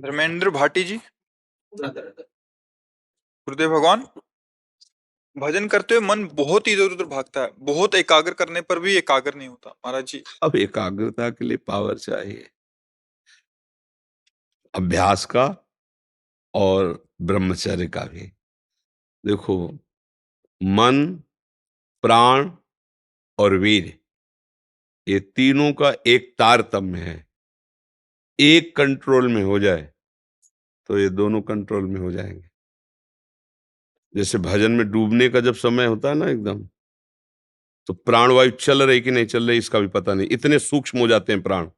धर्मेंद्र भाटी जी। गुरुदेव भगवान। भजन करते हुए मन बहुत इधर उधर भागता है, बहुत एकाग्र करने पर भी एकाग्र नहीं होता महाराज जी। अब एकाग्रता के लिए पावर चाहिए, अभ्यास का और ब्रह्मचर्य का भी। देखो, मन, प्राण और वीर, ये तीनों का एक तारतम्य है। एक कंट्रोल में हो जाए तो ये दोनों कंट्रोल में हो जाएंगे। जैसे भजन में डूबने का जब समय होता है ना एकदम, तो प्राणवायु चल रही कि नहीं चल रही इसका भी पता नहीं, इतने सूक्ष्म हो जाते हैं प्राण।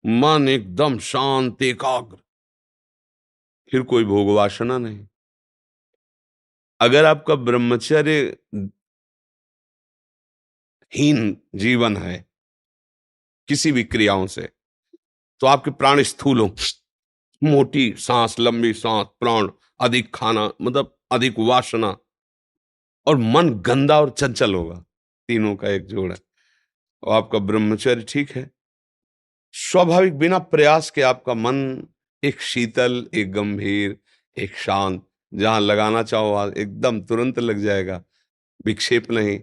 मन एकदम शांत एकाग्र, फिर कोई भोग वासना नहीं। अगर आपका ब्रह्मचर्य हीन जीवन है किसी भी क्रियाओं से, तो आपके प्राण स्थूल हो, मोटी सांस, लंबी सांस, प्राण अधिक खाना, मतलब अधिक वासना, और मन गंदा और चंचल होगा। तीनों का एक जोड़ है। और आपका ब्रह्मचर्य ठीक है, स्वाभाविक बिना प्रयास के आपका मन एक शीतल, एक गंभीर, एक शांत, जहां लगाना चाहो एकदम तुरंत लग जाएगा, विक्षेप नहीं।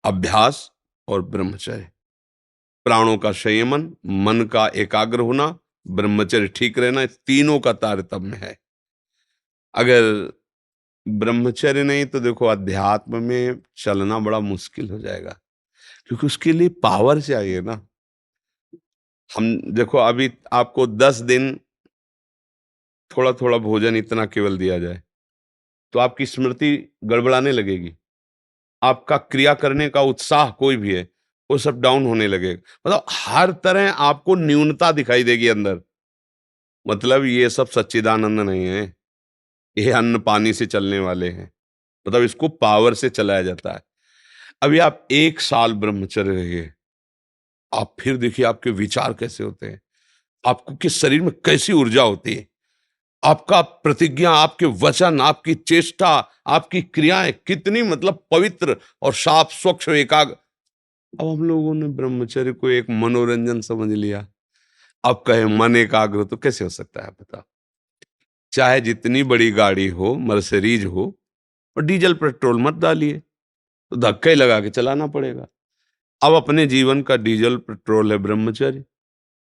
अभ्यास और ब्रह्मचर्य, प्राणों का संयमन, मन का एकाग्र होना, ब्रह्मचर्य ठीक रहना, इस तीनों का तारतम्य है। अगर ब्रह्मचर्य नहीं तो देखो अध्यात्म में चलना बड़ा मुश्किल हो जाएगा, क्योंकि उसके लिए पावर चाहिए ना। हम देखो, अभी आपको 10 दिन थोड़ा थोड़ा भोजन इतना केवल दिया जाए तो आपकी स्मृति गड़बड़ाने लगेगी, आपका क्रिया करने का उत्साह कोई भी है वो सब डाउन होने लगेगा। मतलब हर तरह आपको न्यूनता दिखाई देगी अंदर। मतलब ये सब सच्चिदानंद नहीं है, ये अन्न पानी से चलने वाले हैं। मतलब इसको पावर से चलाया जाता है। अभी आप 1 साल ब्रह्मचर्य रहिए, आप फिर देखिए आपके विचार कैसे होते हैं, आपको किस शरीर में कैसी ऊर्जा होती है, आपका प्रतिज्ञा, आपके वचन, आपकी चेष्टा, आपकी क्रियाएं कितनी मतलब पवित्र और साफ स्वच्छ एकाग्र। अब हम लोगों ने ब्रह्मचर्य को एक मनोरंजन समझ लिया। अब कहे मन एकाग्र तो कैसे हो सकता है बताओ। चाहे जितनी बड़ी गाड़ी हो, मर्सिडीज हो, और डीजल पेट्रोल मत डालिए तो धक्का ही लगा के चलाना पड़ेगा। अब अपने जीवन का डीजल पेट्रोल है ब्रह्मचर्य,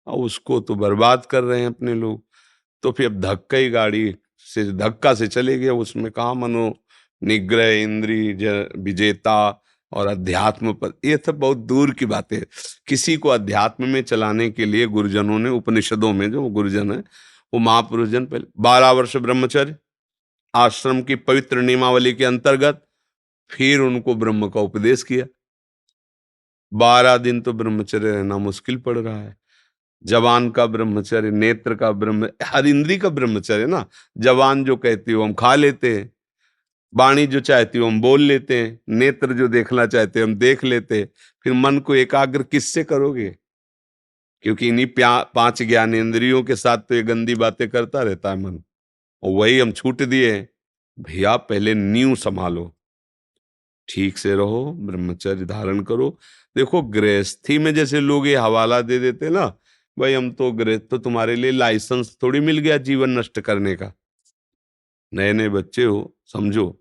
और उसको तो बर्बाद कर रहे हैं अपने लोग। तो फिर अब धक्का ही गाड़ी से धक्का से चले गए, उसमें कहाँ मनो निग्रह, इंद्रिय विजेता और अध्यात्म पर, ये सब बहुत दूर की बातें है। किसी को अध्यात्म में चलाने के लिए गुरुजनों ने, उपनिषदों में जो गुरुजन है वो महापुरुष जन, पहले 12 वर्ष ब्रह्मचर्य आश्रम की पवित्र नियमावली के अंतर्गत, फिर उनको ब्रह्म का उपदेश किया। 12 दिन तो ब्रह्मचर्य रहना मुश्किल पड़ रहा है। जवान का ब्रह्मचर्य, नेत्र का ब्रह्म, हर इंद्री का ब्रह्मचर्य ना। जवान जो कहती हो हम खा लेते हैं, वाणी जो चाहती हो हम बोल लेते हैं, नेत्र जो देखना चाहते हैं हम देख लेते हैं। फिर मन को एकाग्र किससे करोगे? क्योंकि इन्हीं 5 ज्ञानेंद्रियों के साथ तो ये गंदी बातें करता रहता है मन, और वही हम छूट दिए हैं। भैया पहले नींव संभालो, ठीक से रहो, ब्रह्मचर्य धारण करो। देखो गृहस्थी में जैसे लोग ये हवाला दे देते ना, भाई हम तो गृहस्थ, तो तुम्हारे लिए लाइसेंस थोड़ी मिल गया जीवन नष्ट करने का। नए नए बच्चे हो, समझो,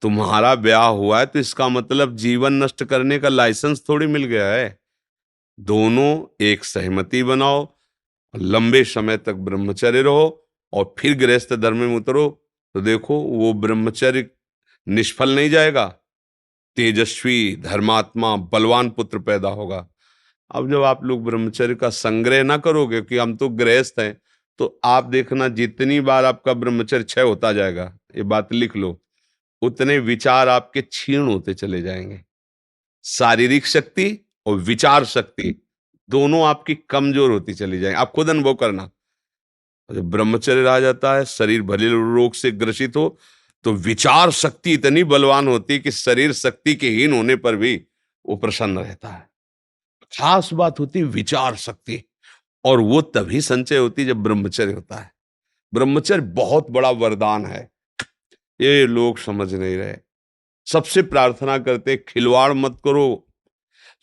तुम्हारा ब्याह हुआ है तो इसका मतलब जीवन नष्ट करने का लाइसेंस थोड़ी मिल गया है। दोनों एक सहमति बनाओ, लंबे समय तक ब्रह्मचर्य रहो, और फिर गृहस्थ धर्म में उतरो, तो देखो वो ब्रह्मचर्य निष्फल नहीं जाएगा। तेजस्वी, धर्मात्मा, बलवान पुत्र पैदा होगा। अब जब आप लोग ब्रह्मचर्य का संग्रह ना करोगे कि हम तो गृहस्थ हैं, तो आप देखना जितनी बार आपका ब्रह्मचर्य क्षय होता जाएगा, ये बात लिख लो, उतने विचार आपके क्षीण होते चले जाएंगे। शारीरिक शक्ति और विचार शक्ति दोनों आपकी कमजोर होती चली जाएंगी, आप खुद अनुभव करना। जब ब्रह्मचर्य रह जाता है, शरीर भले रोग से ग्रसित हो, तो विचार शक्ति इतनी बलवान होती है कि शरीर शक्ति के हीन होने पर भी वो प्रसन्न रहता है। खास बात होती है विचार शक्ति, और वो तभी संचय होती है जब ब्रह्मचर्य होता है। ब्रह्मचर्य बहुत बड़ा वरदान है, ये लोग समझ नहीं रहे। सबसे प्रार्थना करते खिलवाड़ मत करो,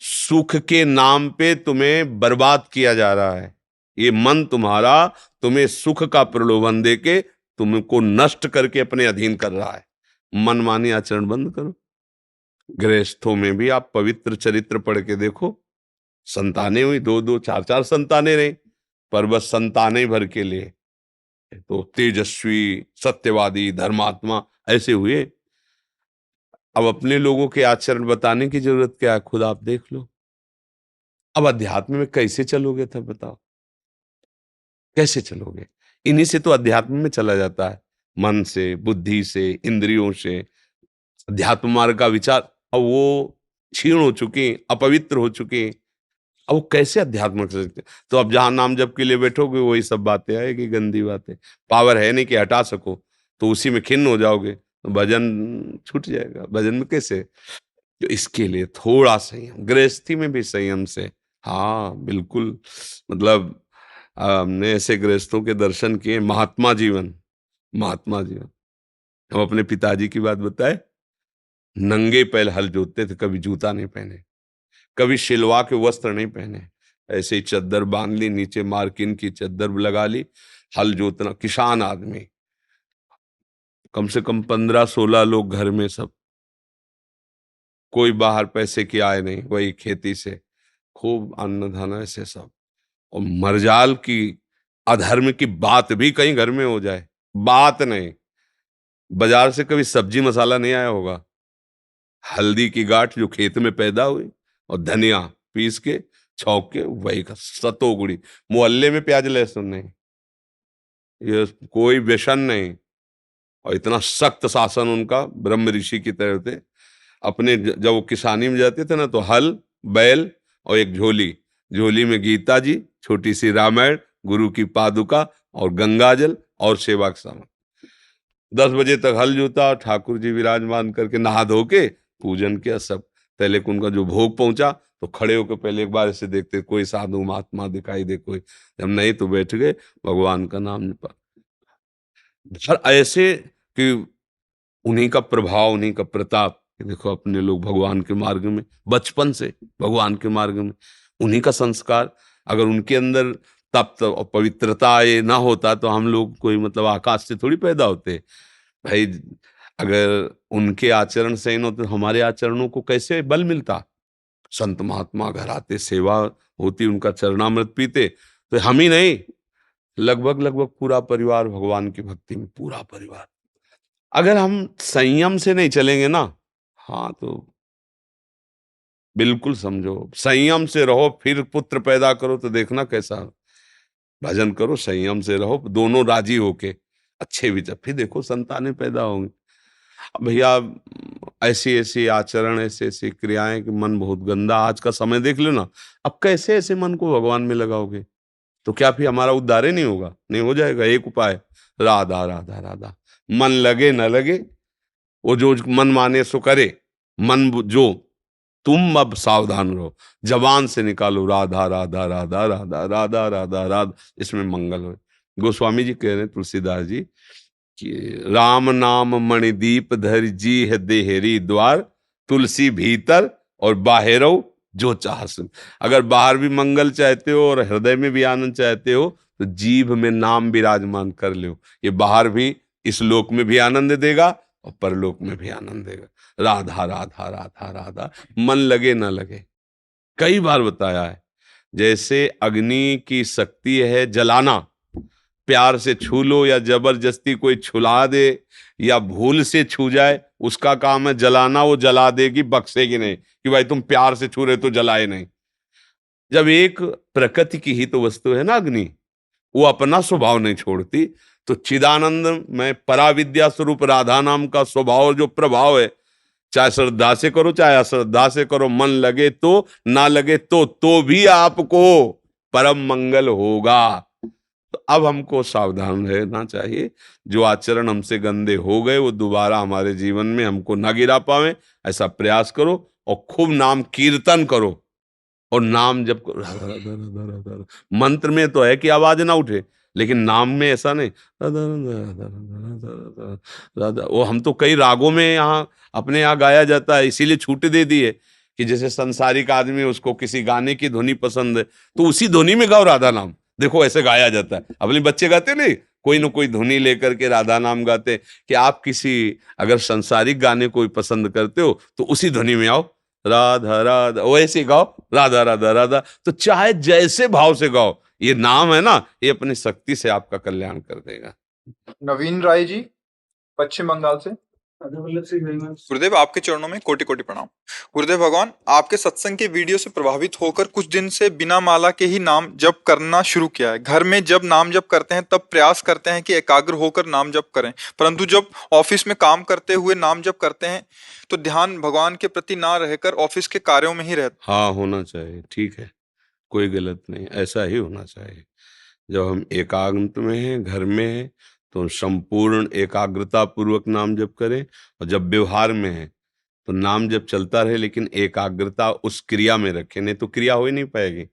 सुख के नाम पे तुम्हें बर्बाद किया जा रहा है। ये मन तुम्हारा तुम्हें सुख का प्रलोभन देके तुमको नष्ट करके अपने अधीन कर रहा है। मनमानी आचरण बंद करो। गृहस्थों में भी आप पवित्र चरित्र पढ़ के देखो, संतानें हुई, दो दो चार चार संतानें रही, पर बस संतानें भर के लिए तो तेजस्वी, सत्यवादी, धर्मात्मा ऐसे हुए। अब अपने लोगों के आचरण बताने की जरूरत क्या है, खुद आप देख लो। अब अध्यात्म में कैसे चलोगे तब बताओ, कैसे चलोगे? इन्हीं से तो अध्यात्म में चला जाता है, मन से, बुद्धि से, इंद्रियों से। अध्यात्म मार्ग का विचार अब वो क्षीण हो चुके, अपवित्र हो चुके, अब वो कैसे अध्यात्म कर सकते? तो अब जहां नाम जप के लिए बैठोगे वही सब बातें आएगी, गंदी बातें। पावर है नहीं कि हटा सको, तो उसी में खिन्न हो जाओगे, तो भजन छूट जाएगा। भजन में कैसे? तो इसके लिए थोड़ा संयम, गृहस्थी में भी संयम से। हाँ बिल्कुल, मतलब हमने ऐसे गृहस्थों के दर्शन किए, महात्मा जीवन, महात्मा जीवन। हम अपने पिताजी की बात बताए, नंगे पैर हल जोतते थे, कभी जूता नहीं पहने, कभी शिलवा के वस्त्र नहीं पहने, ऐसे ही चद्दर बांध ली, नीचे मार्किन की चद्दर लगा ली, हल जोतना। किसान आदमी, कम से कम 15-16 लोग घर में, सब कोई बाहर पैसे की आय नहीं, वही खेती से खूब अन्न धन ऐसे सब। और मर्जाल की अधर्म की बात भी कहीं घर में हो जाए, बात नहीं, बाजार से कभी सब्जी मसाला नहीं आया होगा, हल्दी की गांठ जो खेत में पैदा हुई और धनिया पीस के छौंक के वही का सतोगुड़ी। मोहल्ले में प्याज लहसुन नहीं, ये कोई व्यसन नहीं। और इतना सख्त शासन उनका, ब्रह्म ऋषि की तरह थे। अपने जब वो किसानी में जाते थे ना, तो हल, बैल और एक झोली, झोली में गीता जी, छोटी सी रामायण, गुरु की पादुका और गंगाजल और सेवा का सामान। 10 बजे तक हल जोता, ठाकुर जी विराजमान करके नहा धो के पूजन किया सब। पहले उनका जो भोग पहुंचा तो खड़े होकर पहले एक बार ऐसे देखते कोई साधु महात्मा दिखाई दे कोई, जब नहीं तो बैठ गए, भगवान का नाम जपा। और ऐसे कि उन्हीं का प्रभाव, उन्हीं का प्रताप, कि देखो अपने लोग भगवान के मार्ग में, बचपन से भगवान के मार्ग में, उन्हीं का संस्कार। अगर उनके अंदर तप और पवित्रता ये ना होता तो हम लोग कोई मतलब आकाश से थोड़ी पैदा होते भाई। अगर उनके आचरण सही न होते तो हमारे आचरणों को कैसे बल मिलता? संत महात्मा घर आते, सेवा होती, उनका चरणामृत पीते, तो हम ही नहीं, लगभग लगभग पूरा परिवार भगवान की भक्ति में, पूरा परिवार। अगर हम संयम से नहीं चलेंगे ना, हाँ तो बिल्कुल समझो, संयम से रहो, फिर पुत्र पैदा करो तो देखना कैसा। भजन करो, संयम से रहो, दोनों राजी होके अच्छे विचार, फिर देखो संतानें पैदा होंगी। अब भैया ऐसी ऐसी आचरण, ऐसी ऐसी क्रियाएं कि मन बहुत गंदा, आज का समय देख लो ना। अब कैसे ऐसे मन को भगवान में लगाओगे? तो क्या फिर हमारा उद्धार ही नहीं होगा? नहीं हो जाएगा। एक उपाय, राधा राधा राधा, मन लगे न लगे, वो जो मन माने सो करे, मन जो, तुम अब सावधान रहो, जबान से निकालो राधा राधा राधा राधा राधा राधा राधा, इसमें मंगल हो। गोस्वामी जी कह रहे हैं, तुलसीदास जी, कि राम नाम मणिदीप धर जी है देहरी द्वार, तुलसी भीतर और बाहरो जो चाह सुन। अगर बाहर भी मंगल चाहते हो और हृदय में भी आनंद चाहते हो तो जीभ में नाम विराजमान कर लो, ये बाहर भी इस लोक में भी आनंद देगा और परलोक में भी आनंद देगा। राधा राधा राधा राधा, मन लगे ना लगे, कई बार बताया है। जैसे अग्नि की शक्ति है जलाना, प्यार से छू लो या जबरदस्ती कोई छुला दे या भूल से छू जाए, उसका काम है जलाना, वो जला देगी, बख्शेगी नहीं कि भाई तुम प्यार से छू रहे तो जलाए नहीं। जब एक प्रकृति की ही तो वस्तु है ना अग्नि, वो अपना स्वभाव नहीं छोड़ती। तो चिदानंद में पराविद्या स्वरूप राधा नाम का स्वभाव जो प्रभाव है, चाहे श्रद्धा से करो चाहे अश्रद्धा से करो, मन लगे तो ना लगे तो भी आपको परम मंगल होगा। तो अब हमको सावधान रहना चाहिए, जो आचरण हमसे गंदे हो गए वो दोबारा हमारे जीवन में हमको ना गिरा पावे, ऐसा प्रयास करो। और खूब नाम कीर्तन करो और नाम जब करो, राधा राधा राधा राधा राधा। मंत्र में तो है कि आवाज ना उठे, लेकिन नाम में ऐसा नहीं, राधा राधा राधा राधा राधा राधा राधा। वो हम तो कई रागों में यहाँ अपने यहाँ गाया जाता है, इसीलिए छूट दे दी है कि जैसे संसारिक आदमी, उसको किसी गाने की धुनी पसंद है तो उसी धुनी में गाओ राधा नाम, देखो ऐसे गाया जाता है, अपने बच्चे गाते नहीं, कोई ना कोई धुनी लेकर के राधा नाम गाते। कि आप किसी अगर सांसारिक गाने कोई पसंद करते हो तो उसी ध्वनि में आओ, राधा राधा, वैसे गाओ, राधा राधा राधा। तो चाहे जैसे भाव से गाओ, ये नाम है ना, ये अपनी शक्ति से आपका कल्याण कर देगा। नवीन राय जी, पश्चिम बंगाल से। गुरुदेव, आपके चरणों में कोटि कोटि प्रणाम। गुरुदेव भगवान, आपके सत्संग के वीडियो से प्रभावित होकर कुछ दिन से बिना माला के ही नाम जप करना शुरू किया है। घर में जब नाम जप करते हैं तब प्रयास करते हैं कि एकाग्र होकर नाम जप करें, परंतु जब ऑफिस में काम करते हुए नाम जप करते हैं तो ध्यान भगवान के प्रति ना रहकर ऑफिस के कार्यों में ही रहता। हाँ, होना चाहिए, ठीक है, कोई गलत नहीं, ऐसा ही होना चाहिए। जब हम एकांत में हैं, घर में हैं, तो संपूर्ण एकाग्रता पूर्वक नाम जप करें। और जब व्यवहार में है तो नाम जप चलता रहे, लेकिन एकाग्रता उस क्रिया में रखें, नहीं तो क्रिया हो ही नहीं पाएगी।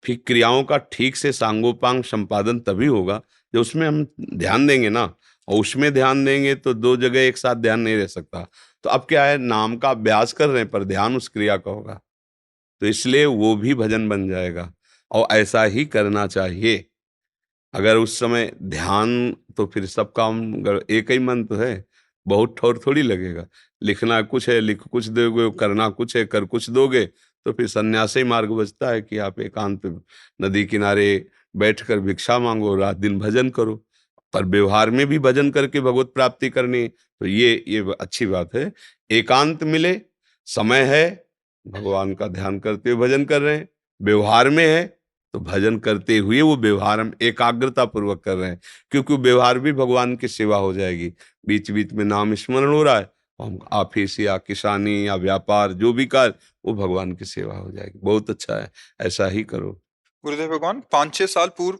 फिर क्रियाओं का ठीक से सांगोपांग संपादन तभी होगा जब उसमें हम ध्यान देंगे ना। और उसमें ध्यान देंगे तो दो जगह एक साथ ध्यान नहीं रह सकता। तो अब क्या है, नाम का अभ्यास कर रहे हैं पर ध्यान उस क्रिया का होगा, तो इसलिए वो भी भजन बन जाएगा। और ऐसा ही करना चाहिए। अगर उस समय ध्यान, तो फिर सब काम एक ही मन तो है, बहुत ठौर थोड़ी लगेगा। लिखना कुछ है, लिख कुछ दोगे, करना कुछ है, कर कुछ दोगे। तो फिर सन्यासी मार्ग बचता है कि आप एकांत नदी किनारे बैठकर भिक्षा मांगो, रात दिन भजन करो। पर व्यवहार में भी भजन करके भगवत प्राप्ति करनी, तो ये अच्छी बात है। एकांत मिले, समय है, भगवान का ध्यान करते हुए भजन कर रहे हैं। व्यवहार में है तो भजन करते हुए वो व्यवहार हम एकाग्रता पूर्वक कर रहे हैं, क्योंकि वो व्यवहार भी भगवान की सेवा हो जाएगी। बीच बीच में नाम स्मरण हो रहा है, हम ऑफिस या किसानी या व्यापार जो भी कार्य, वो भगवान की सेवा हो जाएगी। बहुत अच्छा है, ऐसा ही करो। गुरुदेव भगवान, 5-6 साल पूर्व